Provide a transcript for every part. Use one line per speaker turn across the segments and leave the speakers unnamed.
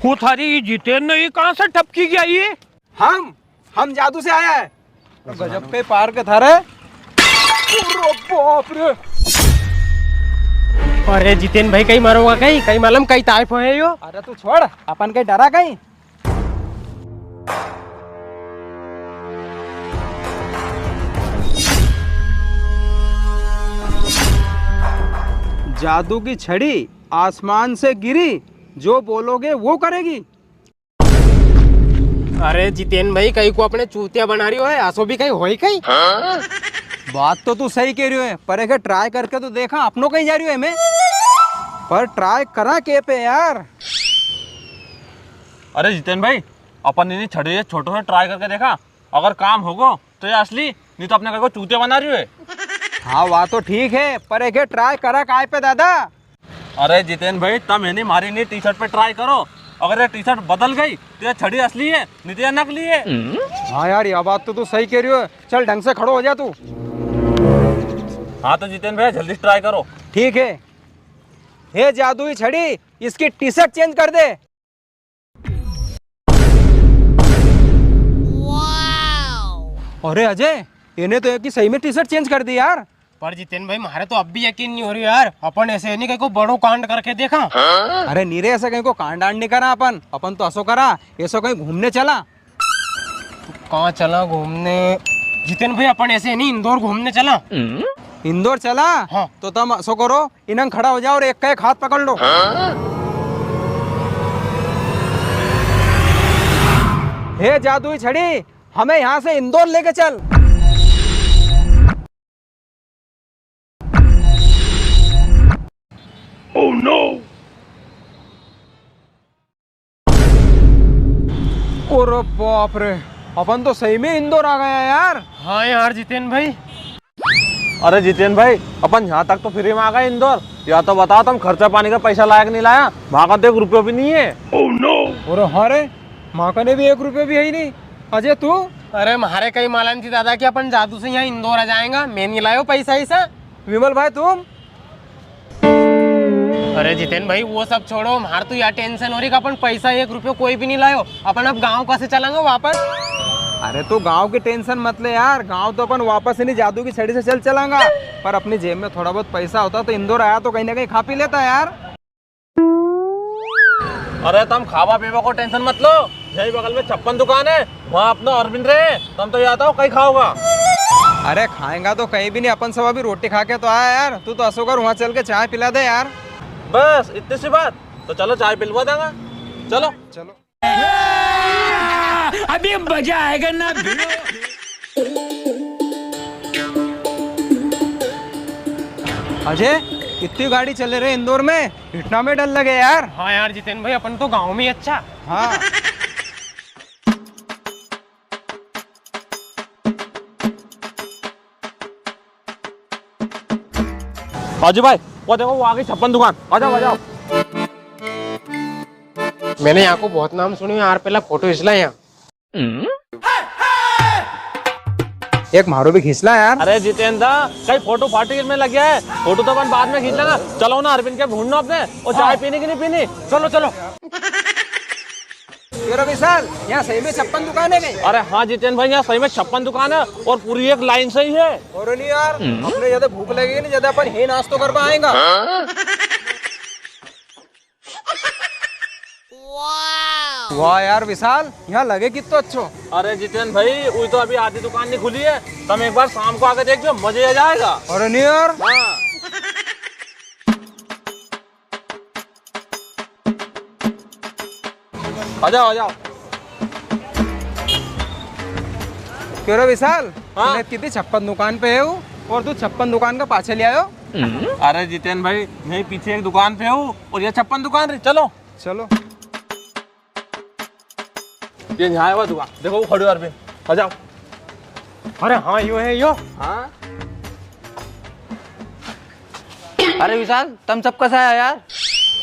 वो थारी जितेंद्र ये कहाँ से टपकी गया ये?
हम जादू से आया है। गजब के पार के था रे। बाप रे।
अरे जितेंद्र भाई कहीं मारोगा कहीं मालूम कहीं ताइफ है यो।
अरे तू छोड़, अपन कहीं डरा कहीं। जादू की छड़ी आसमान से गिरी, जो बोलोगे वो करेगी।
अरे जितेंद्र भाई कहीं को अपने चूतिया बना रही हो है, आसो भी कहीं हो ही कहीं।
बात तो तू सही कह रही है, पर एक ट्राई करके तो देखा, अपनों कहीं जा रही है मैं। पर ट्राई करा के पे यार।
अरे जितेंद्र भाई अपन ने छड़ी छोटो से ट्राई करके देखा, अगर काम होगा तो ये असली, नहीं तो अपने घर को चूतिया बना रही है।
हाँ वह तो ठीक है, पर एक ट्राई करा काय पे दादा।
अरे जितेंद्र भाई तब मैंने मारी नहीं टी शर्ट पे ट्राई करो, अगर ये टी शर्ट बदल गई तो ये छड़ी असली है नहीं तो ये नकली है।
हाँ यार यह बात तो तू सही कह रही हो। चल ढंग से खड़ो हो जा तू।
हाँ तो जितेंद्र भाई जल्दी ट्राई करो।
ठीक है। हे जादुई छड़ी, इसकी टी शर्ट चेंज कर दे। अरे अजय, इन्हें तो एक ही सही में टी शर्ट चेंज कर दी यार।
पर जितेंद्र भाई हमारे तो अब भी यकीन नहीं हो रही यार, अपन ऐसे नहीं कहीं को बड़ो कांड करके देखा।
अरे नीरे ऐसा कहीं को कांड नहीं करा अपन तो ऐसो करा, ऐसो कहीं घूमने चला।
कहाँ चला घूमने? जितेंद्र भाई अपन ऐसे नहीं इंदौर घूमने चला।
इंदौर चला?
हाँ।
तो तुम ऐसो करो, इन्हें खड़ा हो जाओ और एक का एक हाथ पकड़ लो। हे जादुई छड़ी, हमें यहाँ से इंदौर लेके चल।
Oh no!
ओरे बाप रे, अपन तो सही में इंदौर आ गया यार।
हाँ यार जितेंद्र भाई।
अरे जितेंद्र भाई अपन यहाँ तक तो फ्री में आ गए इंदौर, या तो बताओ तुम खर्चा पानी का पैसा लायक नहीं लाया, वहाँ का तो 1 रुपया भी नहीं है।
Oh no!
और हाँ रे, माँ का ने भी 1 रुपया भी है ही नहीं। अजय तू?
अरे हमारे कई मालूम थी दादा कि अपन जादू से यहाँ इंदौर आ जाएगा, मैं नहीं लायो पैसा ऐसा।
विमल भाई तुम?
अरे जितेंद्र भाई वो सब छोड़ो, हमारे तो यार टेंशन हो रही कि अपन पैसा 1 रुपया कोई भी नहीं लायो, अपन अब गाँव कैसे चलेंगे वापस?
अरे तू गांव की टेंशन मत ले यार, गांव तो अपन वापस नहीं जादू की छड़ी से चल चलांगा। पर अपनी जेब में थोड़ा बहुत पैसा होता तो इंदौर आया तो कहीं ना कहीं खा पी लेता यार।
अरे तुम खावा पीवा को टेंशन मत लो, यही बगल में 56 दुकान है, वहाँ अपना अरविंद रहे, तुम तो यहाँ कहीं खाओगा।
अरे खाएंगा तो कहीं भी नहीं, अपन सब अभी रोटी खा के तो आया यार। तू तो असो कर वहाँ चल के चाय पिला दे यार।
बस इतनी सी बात, तो चलो चाय पिलवा देगा। चलो
चलो
अभी मजा आएगा ना।
अजय, कितनी गाड़ी चले रहे इंदौर में, इतना में डर लगे यार।
हाँ यार जितेंद्र भाई अपन तो गाँव में ही अच्छा।
हाँ
हाजी भाई वो देखो वो आ गई 56 दुकान, आ जाओ आ जाओ।
मैंने यहाँ को बहुत नाम सुनी यार, पहला फोटो इसला यहाँ।
एक मारो भी खींचला यार।
अरे जितेंद्र कहीं फोटो पार्टी में लग गया है, फोटो तो अपन बाद में खींच लेगा। चलो ना अरविंद के ढूंढना अपने, और चाय पीने की नहीं पीनी। चलो चलो।
विशाल, यहाँ सही में 56 दुकान है कहीं?
अरे हाँ जितेंद्र भाई यहाँ सही में 56 दुकान है, और पूरी एक लाइन से ही है।
और नहीं यार, अपने ज्यादा भूख लगेगी नहीं, ज्यादा अपन ही नाश्तो कर पाएंगा। वाह यार विशाल, यहाँ लगे कितना अच्छो।
अरे जितेंद्र भाई वही तो अभी आधी दुकान नहीं खुली है, तुम एक बार शाम को आकर देखो, मजे आ जाएगा।
और नहीं यार।
हाँ। आ जाओ आ जाओ।
क्यों रे विशाल,
हाँ?
तूने कितनी 56 दुकान पे है वो, और तू 56 दुकान का पाछे ले आयो।
अरे जितेंद्र भाई यही पीछे एक दुकान पे हूँ, और ये 56 दुकान रही। चलो
चलो।
ये यहाँ है वो दुकान, देखो वो खड़ी अरविंद, आ जाओ।
अरे हाँ यो है यो।
हाँ
अरे विशाल, तुम सब कैसा है यार?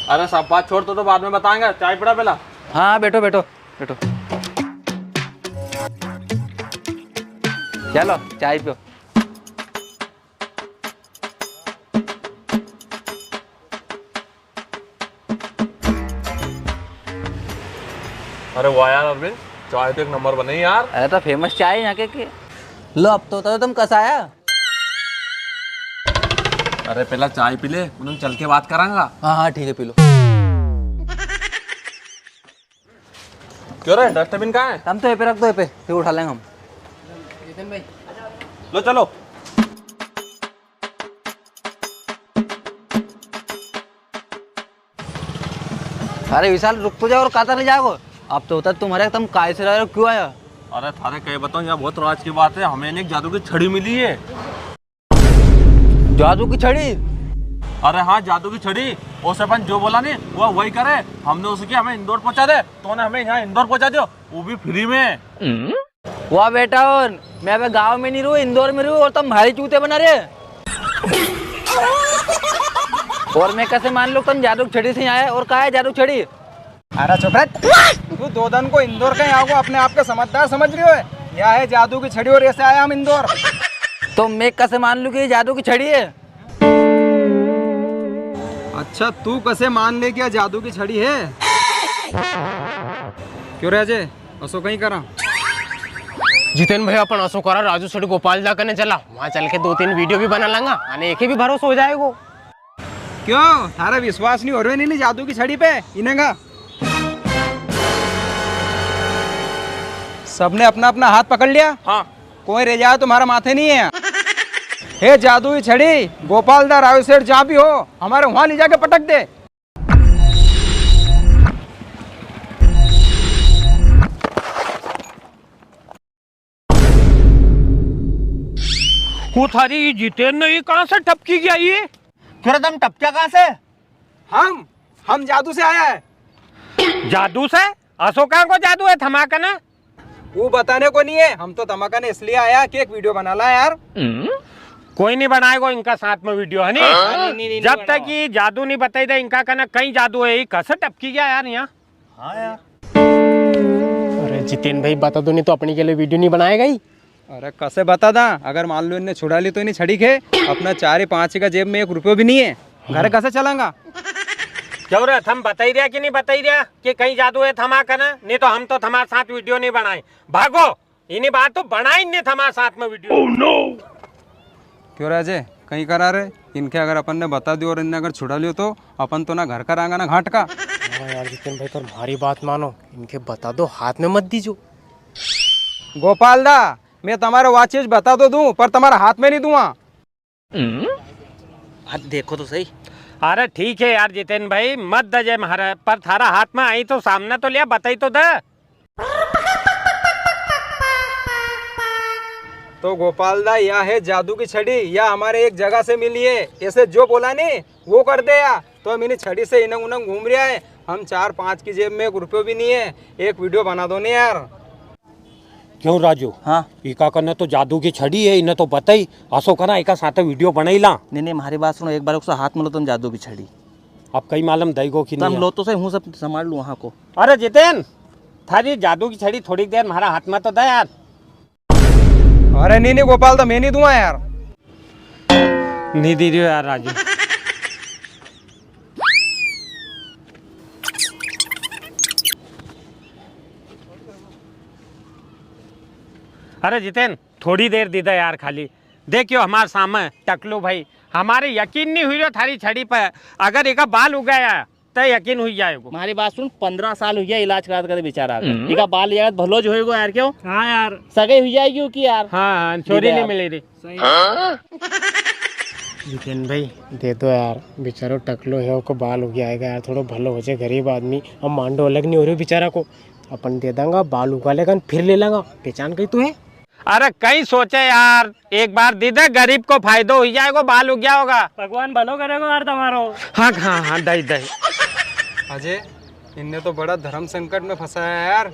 अरे सब बात छोड़ तो बाद में बताएंगे, चाय पड़ा पहला।
हाँ बैठो बैठो बैठो, चलो चाय पियो।
अरे वाह यार अरविंद, चाय तो एक नंबर बनी यार।
अरे तो फेमस चाय है यहाँ के लो अब तो तुम कसा आया।
अरे पहला चाय पी ले, उन्हें चल के बात करांगा।
हाँ हाँ ठीक है पी लो।
क्यों रे, डस्टबिन कहाँ है?
हम तो ये पे रख दो, ये पे फिर उठा लेंगे हम।
जितेन भाई
लो चलो।
अरे विशाल रुक तो जाओ और कातर ले जाओ। अब तो होता तुम्हारे तुम काय से रहे हो, क्यों आया?
अरे थारे कहे बताऊं, यहाँ बहुत राज की बात है। हमें एक जादू की छड़ी मिली है।
जादू की छड़ी?
अरे हाँ, जादू की छड़ी। उसे अपन जो बोला नहीं वो वही करे। हमने उसे किया हमें इंदौर पहुंचा दे, तो उन्हें हमें यहाँ इंदौर पहुंचा दियो, वो भी फ्री में।
वाह बेटा, और मैं अबे गांव में नहीं रहूँ, इंदौर में रहूँ और तुम भारी चूते बना रहे। और मैं कैसे मान लो तुम जादू की छड़ी से आए? और कहा है जादू की छड़ी?
अरे चुप रह। तू दो दिन को इंदौर कहीं आओ, अपने आप के समझदार समझ रही हो? यह है जादू की छड़ी और ऐसे आया हम इंदौर।
तो मैं कैसे मान लूँ कि ये जादू की छड़ी है?
अच्छा, तू कैसे मान ले कि यह जादू की छड़ी है? क्यों रे अजय, असो कहीं करा?
जितेन भाई अपन असो करा, राजू सेठ गोपाल जा करने चला, वहाँ चल के 2-3 वीडियो भी बना लेंगा, आने एक ही भी भरोसा हो जाएगा।
क्यों, थारा विश्वास नहीं हो रहा नहीं जादू की छड़ी पे? इन्हें सबने अपना अपना हाथ पकड़ लिया।
हाँ,
कोई रह जाए तुम्हारा माथे नहीं है। हे जादू की छड़ी, गोपाल दा राव सेठ जहाँ भी हो, हमारे वहां ले जाके पटक दे।
वो थारी जितेन ने ये कहाँ से टपकी गया ये?
फिर तुम टपकिया कहाँ से?
हम जादू से आया है।
जादू से? अशोका को जादू है धमाका ना?
वो बताने को नहीं है, हम तो धमाका ने इसलिए आया कि एक वीडियो बना ला यार।
कोई नहीं बनाएगा इनका साथ में वीडियो, है नहीं? जब तक ये जादू नहीं बताई दे इनका कहना कहीं जादू है, ये कैसे टपकी गया यार यहाँ?
हाँ यार।
अरे जितेन भाई बता दो, नहीं तो अपनी के लिए वीडियो नहीं बनाएगा ही।
अरे कैसे बता दा, अगर मान लो इन्हें छुड़ा ली तो इन्हें छड़ी के अपना 4-5 का जेब में 1 रुपये भी नहीं है, घर कैसे चलांगा?
क्यों रे, हम बता ही रहा कि नहीं बता ही रहा कि कहीं जादू है धमाका ना? नहीं तो हम तो हमारे साथ वीडियो नहीं बनाए। भागो, इन्हीं बात तो बनाई नहीं हमारे साथ में वीडियो। oh, no!
क्यों राजे, कहीं करा रहे? इनके अगर अपन ने बता दियो और इन्हें अगर छुड़ा लियो तो अपन तो ना घर का रहेंगा ना घाट का।
हाँ यार जितेन भाई, कर हमारी बात मानो, इनके बता दो, हाथ में मत दीजो।
गोपाल दा, मैं तुम्हारे वाचिस बता तो दूं, पर तुम्हारा हाथ में नहीं दूंगा।
देखो तो सही।
अरे ठीक है यार जितेन भाई, मत दजे महाराज, पर थारा हाथ में आई तो सामने तो लिया, बताई तो दे।
तो गोपाल दा, यह है जादू की छड़ी, या हमारे एक जगह से मिली है, ऐसे जो बोला नहीं वो कर दे या। तो हम इन्हें छड़ी से इनंग उनंग घूम रहा है, हम 4-5 की जेब में 1 रुपये भी नहीं है, एक वीडियो बना दो नहीं यार।
क्यों राजू?
हाँ
इका करने तो जादू की छड़ी है, इन्हें तो बताई, असो करा इका साथ वीडियो बनाई ला।
नहीं नहीं, हमारी बात सुनो, एक बार उसका हाथ में लो तुम जादू की छड़ी।
अब कई मालूम दईगो की
तुम
नहीं।
लो तो सही, हूँ सब संभाल लूँ वहाँ को।
अरे जितेन, थारी जादू की छड़ी थोड़ी देर हमारा हाथ में तो दे यार।
अरे नहीं गोपाल दा, मैं नहीं दूंगा यार।
नहीं दे रही यार राजू। अरे जितेन, थोड़ी देर दे दे यार खाली। देखियो हमारे सामने टकलू भाई, हमारे यकीन नहीं हुई थारी छड़ी पर, अगर एक बाल उगाया तो यकीन हुई जाएगा।
हमारी बात सुन, 15 साल हुई है इलाज करा कर बेचारा, इका बाल यार भलो जो होएगा यार। क्यों?
हाँ यार,
सगे हुई जाएगी कि यार।
हाँ चोरी नहीं मिली रे। जितेन भाई दे दो यार, बेचारो टकलो है, को बाल हो गया आएगा यार, थोड़ा भलो हो जाए, गरीब आदमी, अब मांडो अलग नहीं हो रही बेचारा को, अपन दे देंगे, बाल उगा लेगा फिर ले लेंगे। पहचान गई तू है? अरे कहीं सोचे यार, एक बार दे दे, गरीब को फायदा हो जाएगा, बाल उग गया होगा, भगवान भलो करेगा यार तुम्हारो। हाँ हाँ हाँ, दही दही।
अजय, इनने तो बड़ा धर्म संकट में फंसा है यार।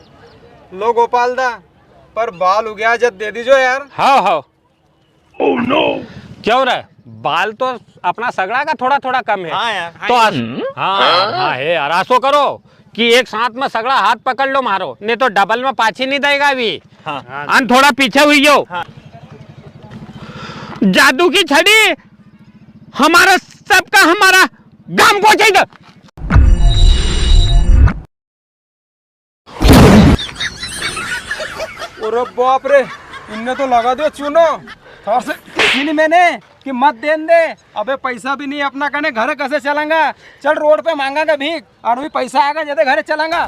लो गोपाल दा, पर बाल उगया जब दे दीजो यार।
हाँ हाँ। Oh no. क्यों रे, बाल तो अपना सगड़ा का थोड़ा थोड़ा कम है।
हाँ यार।
तो हाँ हाँ है यार, आसो करो कि एक साथ में सगड़ा हाथ पकड़ लो मारो, नहीं तो डबल में पाछी नहीं देगा अभी। हाँ। थोड़ा पीछे हुई जो। हाँ। जादू की छड़ी हमारा सबका, हमारा गांव को चाहिए।
अरे बाप रे, इनने तो लगा दिया चूनो। थोड़ा से देखी नहीं मैंने कि मत देन दे। अबे पैसा भी नहीं अपना कने, घर कैसे चलेंगा? चल रोड पे मांगा भीख और भी पैसा आएगा जैसे घर चलेंगा।